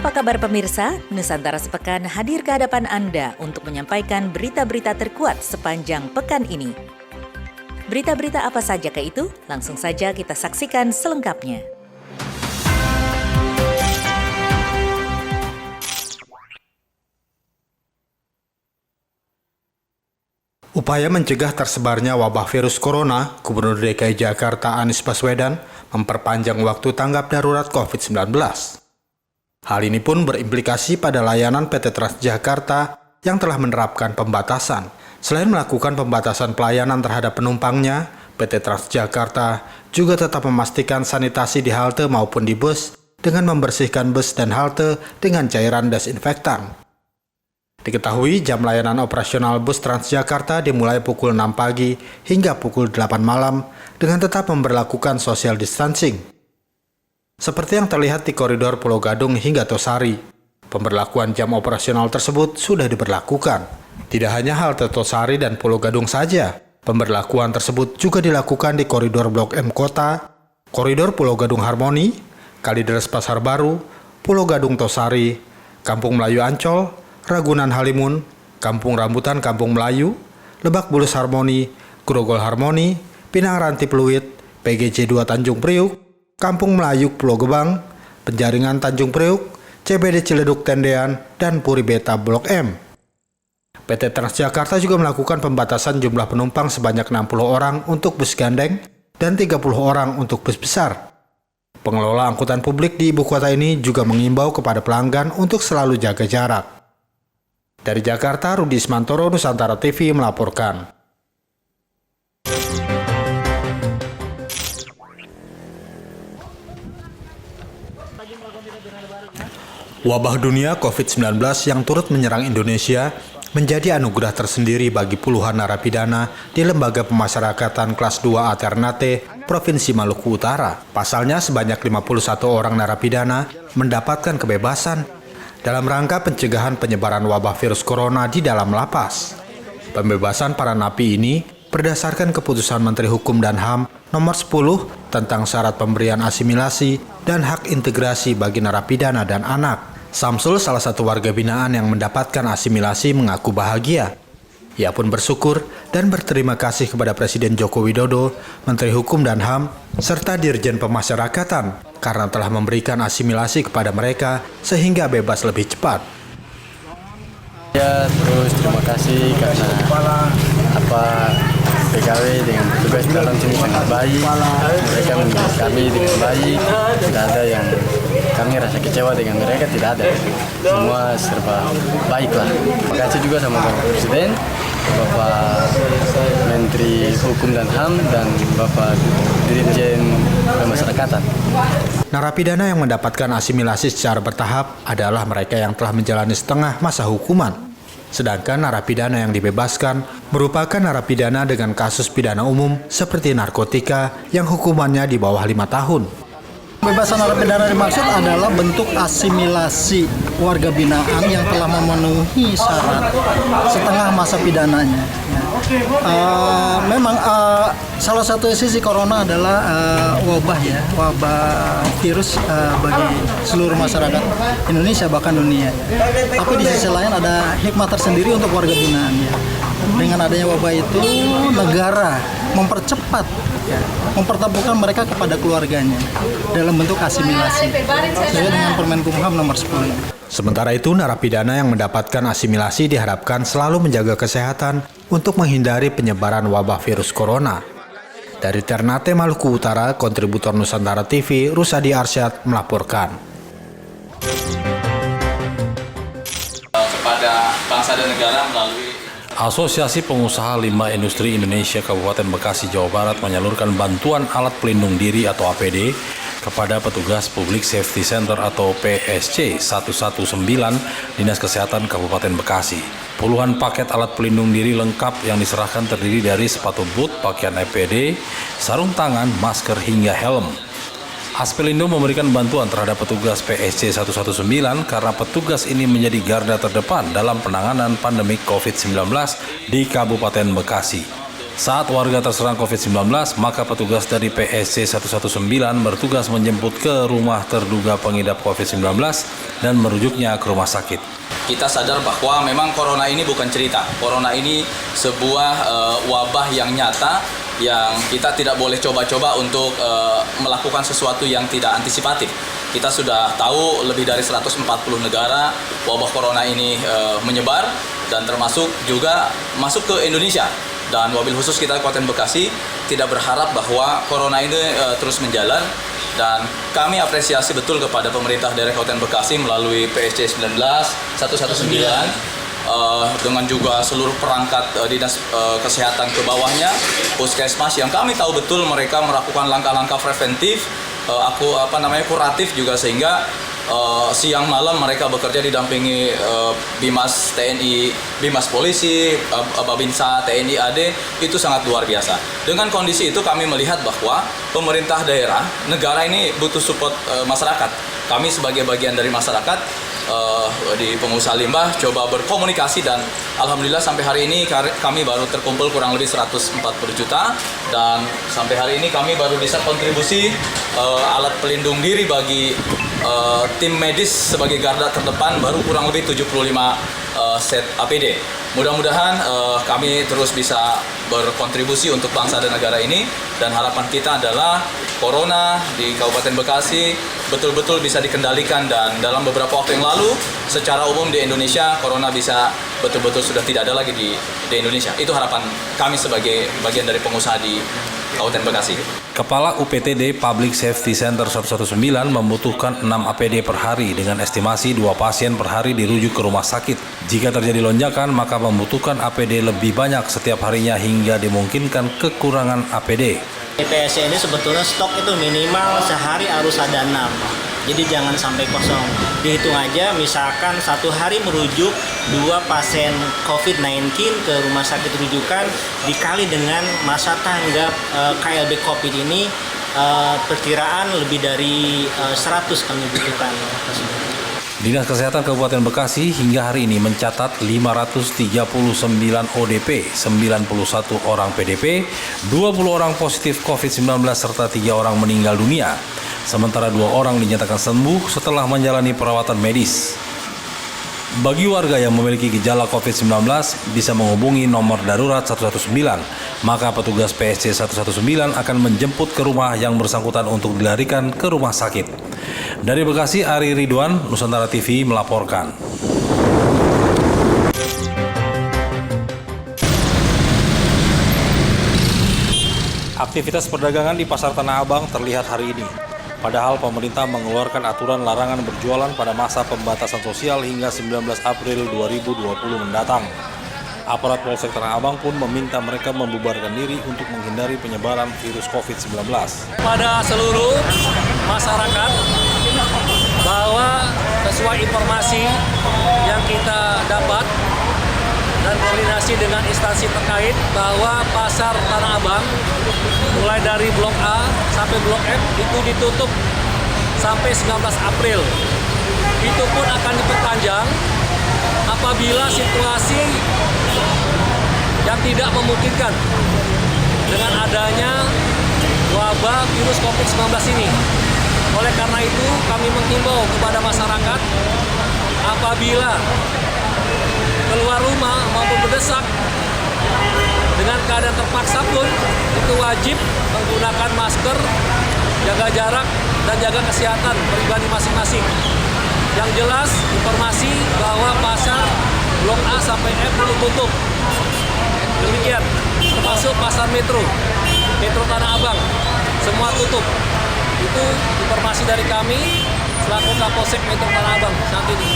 Apa kabar pemirsa? Nusantara Sepekan hadir ke hadapan Anda untuk menyampaikan berita-berita terkuat sepanjang pekan ini. Berita-berita apa saja ke itu? Langsung saja kita saksikan selengkapnya. Upaya mencegah tersebarnya wabah virus corona, Gubernur DKI Jakarta Anies Baswedan memperpanjang waktu tanggap darurat COVID-19. Hal ini pun berimplikasi pada layanan PT Transjakarta yang telah menerapkan pembatasan. Selain melakukan pembatasan pelayanan terhadap penumpangnya, PT Transjakarta juga tetap memastikan sanitasi di halte maupun di bus dengan membersihkan bus dan halte dengan cairan desinfektan. Diketahui jam layanan operasional bus Transjakarta dimulai pukul 6 pagi hingga pukul 8 malam dengan tetap memberlakukan social distancing. Seperti yang terlihat di koridor Pulau Gadung hingga Tosari, pemberlakuan jam operasional tersebut sudah diberlakukan. Tidak hanya halte Tosari dan Pulau Gadung saja, pemberlakuan tersebut juga dilakukan di koridor Blok M Kota, koridor Pulau Gadung Harmoni, Kalideres Pasar Baru, Pulau Gadung Tosari, Kampung Melayu Ancol, Ragunan Halimun, Kampung Rambutan Kampung Melayu, Lebak Bulus Harmoni, Grogol Harmoni, Pinang Ranti Pluit, PGC 2 Tanjung Priuk, Kampung Melayu Pulau Gebang, Penjaringan Tanjung Priuk, CBD Ciledug Tendean, dan Puri Beta Blok M. PT Transjakarta juga melakukan pembatasan jumlah penumpang sebanyak 60 orang untuk bus gandeng dan 30 orang untuk bus besar. Pengelola angkutan publik di ibu kota ini juga mengimbau kepada pelanggan untuk selalu jaga jarak. Dari Jakarta, Rudi Ismantoro, Nusantara TV melaporkan. Wabah dunia COVID-19 yang turut menyerang Indonesia menjadi anugerah tersendiri bagi puluhan narapidana di Lembaga Pemasyarakatan Kelas 2 A Ternate, Provinsi Maluku Utara. Pasalnya sebanyak 51 orang narapidana mendapatkan kebebasan dalam rangka pencegahan penyebaran wabah virus corona di dalam lapas. Pembebasan para napi ini berdasarkan keputusan Menteri Hukum dan HAM nomor 10 tentang syarat pemberian asimilasi dan hak integrasi bagi narapidana dan anak. Samsul, salah satu warga binaan yang mendapatkan asimilasi, mengaku bahagia. Ia pun bersyukur dan berterima kasih kepada Presiden Joko Widodo, Menteri Hukum dan HAM, serta Dirjen Pemasyarakatan karena telah memberikan asimilasi kepada mereka sehingga bebas lebih cepat. Ya, terus terima kasih karena PKW dengan petugas dalam sini sangat baik. Mereka mendidik kami dengan baik. Tidak ada yang kami rasa kecewa dengan mereka, tidak ada. Semua serba baiklah. Terima kasih juga sama Bapak Presiden, Bapak Menteri Hukum dan HAM, dan Bapak Dirjen Pemasyarakatan. Narapidana yang mendapatkan asimilasi secara bertahap adalah mereka yang telah menjalani setengah masa hukuman. Sedangkan narapidana yang dibebaskan merupakan narapidana dengan kasus pidana umum seperti narkotika yang hukumannya di bawah 5 tahun. Pembebasan narapidana dimaksud adalah bentuk asimilasi warga binaan yang telah memenuhi syarat setengah masa pidananya. Memang salah satu sisi corona adalah wabah virus bagi seluruh masyarakat Indonesia bahkan dunia. Tapi di sisi lain ada hikmah tersendiri untuk warga binaan. Ya. Dengan adanya wabah itu, negara mempertemukan mereka kepada keluarganya dalam bentuk asimilasi sesuai dengan Permenkumham nomor 10. Sementara itu, narapidana yang mendapatkan asimilasi diharapkan selalu menjaga kesehatan untuk menghindari penyebaran wabah virus corona. Dari Ternate, Maluku Utara, kontributor Nusantara TV, Rusadi Arsyad melaporkan. Kepada bangsa dan negara melalui Asosiasi Pengusaha Limbah Industri Indonesia Kabupaten Bekasi, Jawa Barat menyalurkan bantuan alat pelindung diri atau APD kepada petugas Public Safety Center atau PSC 119 Dinas Kesehatan Kabupaten Bekasi. Puluhan paket alat pelindung diri lengkap yang diserahkan terdiri dari sepatu boot, pakaian APD, sarung tangan, masker hingga helm. Aspelindo memberikan bantuan terhadap petugas PSC 119 karena petugas ini menjadi garda terdepan dalam penanganan pandemi COVID-19 di Kabupaten Bekasi. Saat warga terserang COVID-19, maka petugas dari PSC 119 bertugas menjemput ke rumah terduga pengidap COVID-19 dan merujuknya ke rumah sakit. Kita sadar bahwa memang corona ini bukan cerita. Corona ini sebuah wabah yang nyata yang kita tidak boleh coba-coba untuk melakukan sesuatu yang tidak antisipatif. Kita sudah tahu lebih dari 140 negara wabah corona ini menyebar dan termasuk juga masuk ke Indonesia. Dan wabil khusus kita Kabupaten Bekasi tidak berharap bahwa corona ini terus menjalan, dan kami apresiasi betul kepada pemerintah daerah Kabupaten Bekasi melalui PSC 119 dengan juga seluruh perangkat dinas kesehatan ke bawahnya, puskesmas yang kami tahu betul mereka melakukan langkah-langkah preventif, kuratif juga, sehingga siang malam mereka bekerja didampingi Bimas TNI, Bimas Polisi, Babinsa TNI AD, itu sangat luar biasa. Dengan kondisi itu kami melihat bahwa pemerintah daerah, negara ini butuh support masyarakat. Kami sebagai bagian dari masyarakat di pengusaha limbah coba berkomunikasi, dan alhamdulillah sampai hari ini kami baru terkumpul kurang lebih 140 juta, dan sampai hari ini kami baru bisa kontribusi alat pelindung diri bagi tim medis sebagai garda terdepan baru kurang lebih 75 set APD. Mudah-mudahan kami terus bisa berkontribusi untuk bangsa dan negara ini, dan harapan kita adalah corona di Kabupaten Bekasi betul-betul bisa dikendalikan, dan dalam beberapa waktu yang lalu secara umum di Indonesia corona bisa betul-betul sudah tidak ada lagi di Indonesia. Itu harapan kami sebagai bagian dari pengusaha di Kabupaten Bekasi. Kepala UPTD Public Safety Center 119 membutuhkan 6 APD per hari dengan estimasi 2 pasien per hari dirujuk ke rumah sakit. Jika terjadi lonjakan, maka membutuhkan APD lebih banyak setiap harinya hingga dimungkinkan kekurangan APD. Di PSC ini sebetulnya stok itu minimal sehari harus ada 6. Jadi jangan sampai kosong. Dihitung aja, misalkan satu hari merujuk 2 pasien COVID-19 ke rumah sakit rujukan dikali dengan masa tanggap KLB COVID ini, perkiraan lebih dari 100 kami butuhkan. Dinas Kesehatan Kabupaten Bekasi hingga hari ini mencatat 539 ODP, 91 orang PDP, 20 orang positif COVID-19 serta 3 orang meninggal dunia. Sementara 2 orang dinyatakan sembuh setelah menjalani perawatan medis. Bagi warga yang memiliki gejala COVID-19 bisa menghubungi nomor darurat 119, maka petugas PSC 119 akan menjemput ke rumah yang bersangkutan untuk dilarikan ke rumah sakit. Dari Bekasi, Ari Ridwan, Nusantara TV melaporkan. Aktivitas perdagangan di Pasar Tanah Abang terlihat hari ini. Padahal pemerintah mengeluarkan aturan larangan berjualan pada masa pembatasan sosial hingga 19 April 2020 mendatang. Aparat Polsek Tanah Abang pun meminta mereka membubarkan diri untuk menghindari penyebaran virus COVID-19. Pada seluruh masyarakat bahwa sesuai informasi yang kita dapat dan koordinasi dengan instansi terkait bahwa Pasar Tanah Abang mulai dari Blok A sampai Blok F itu ditutup sampai 19 April. Itu pun akan diperpanjang apabila situasi yang tidak memungkinkan dengan adanya wabah virus COVID-19 ini. Oleh karena itu, kami menghimbau kepada masyarakat apabila keluar rumah maupun berdesak dengan keadaan terpaksa pun itu wajib menggunakan masker, jaga jarak, dan jaga kesehatan pribadi masing-masing. Yang jelas informasi bahwa pasar Blok A sampai F ditutup. Demikian, termasuk pasar Metro Tanah Abang, semua tutup. Itu informasi dari kami selaku Kapolsek Metro Tanah Abang saat ini.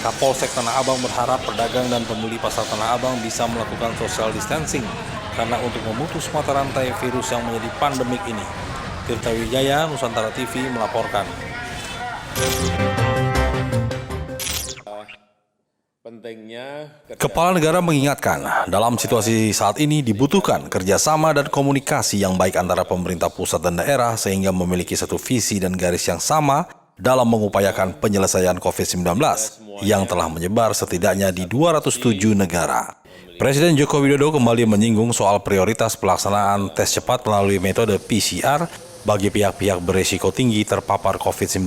Kapolsek Tanah Abang berharap pedagang dan pembeli pasar Tanah Abang bisa melakukan social distancing karena untuk memutus mata rantai virus yang menjadi pandemik ini. Tirta Wijaya, Nusantara TV melaporkan. Kepala negara mengingatkan, dalam situasi saat ini dibutuhkan kerjasama dan komunikasi yang baik antara pemerintah pusat dan daerah sehingga memiliki satu visi dan garis yang sama dalam mengupayakan penyelesaian COVID-19 yang telah menyebar setidaknya di 207 negara. Presiden Joko Widodo kembali menyinggung soal prioritas pelaksanaan tes cepat melalui metode PCR bagi pihak-pihak berisiko tinggi terpapar COVID-19,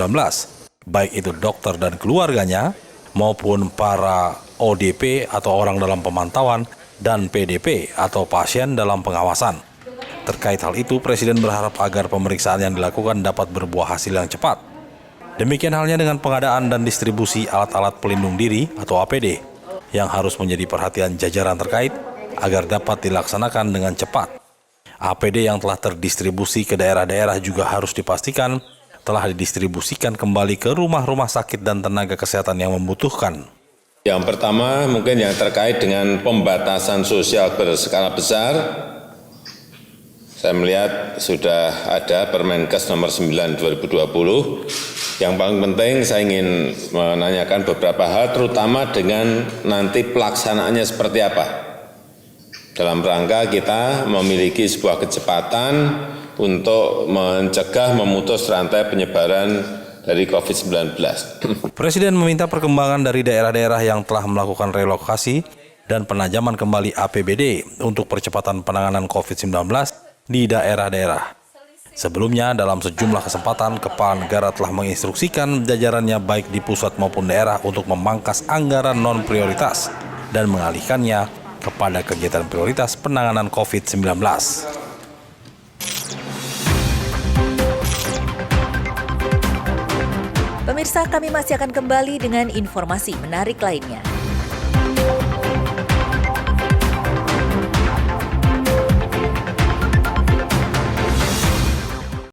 baik itu dokter dan keluarganya maupun para ODP atau orang dalam pemantauan dan PDP atau pasien dalam pengawasan. Terkait hal itu, Presiden berharap agar pemeriksaan yang dilakukan dapat berbuah hasil yang cepat. Demikian halnya dengan pengadaan dan distribusi alat-alat pelindung diri atau APD yang harus menjadi perhatian jajaran terkait agar dapat dilaksanakan dengan cepat. APD yang telah terdistribusi ke daerah-daerah juga harus dipastikan telah didistribusikan kembali ke rumah-rumah sakit dan tenaga kesehatan yang membutuhkan. Yang pertama mungkin yang terkait dengan pembatasan sosial berskala besar. Saya melihat sudah ada Permenkes nomor 9 2020. Yang paling penting saya ingin menanyakan beberapa hal, terutama dengan nanti pelaksanaannya seperti apa. Dalam rangka kita memiliki sebuah kecepatan untuk mencegah memutus rantai penyebaran dari COVID-19. Presiden meminta perkembangan dari daerah-daerah yang telah melakukan relokasi dan penajaman kembali APBD untuk percepatan penanganan COVID-19 di daerah-daerah. Sebelumnya, dalam sejumlah kesempatan, Kepala Negara telah menginstruksikan jajarannya baik di pusat maupun daerah untuk memangkas anggaran non-prioritas dan mengalihkannya kepada kegiatan prioritas penanganan COVID-19. Pemirsa, kami masih akan kembali dengan informasi menarik lainnya.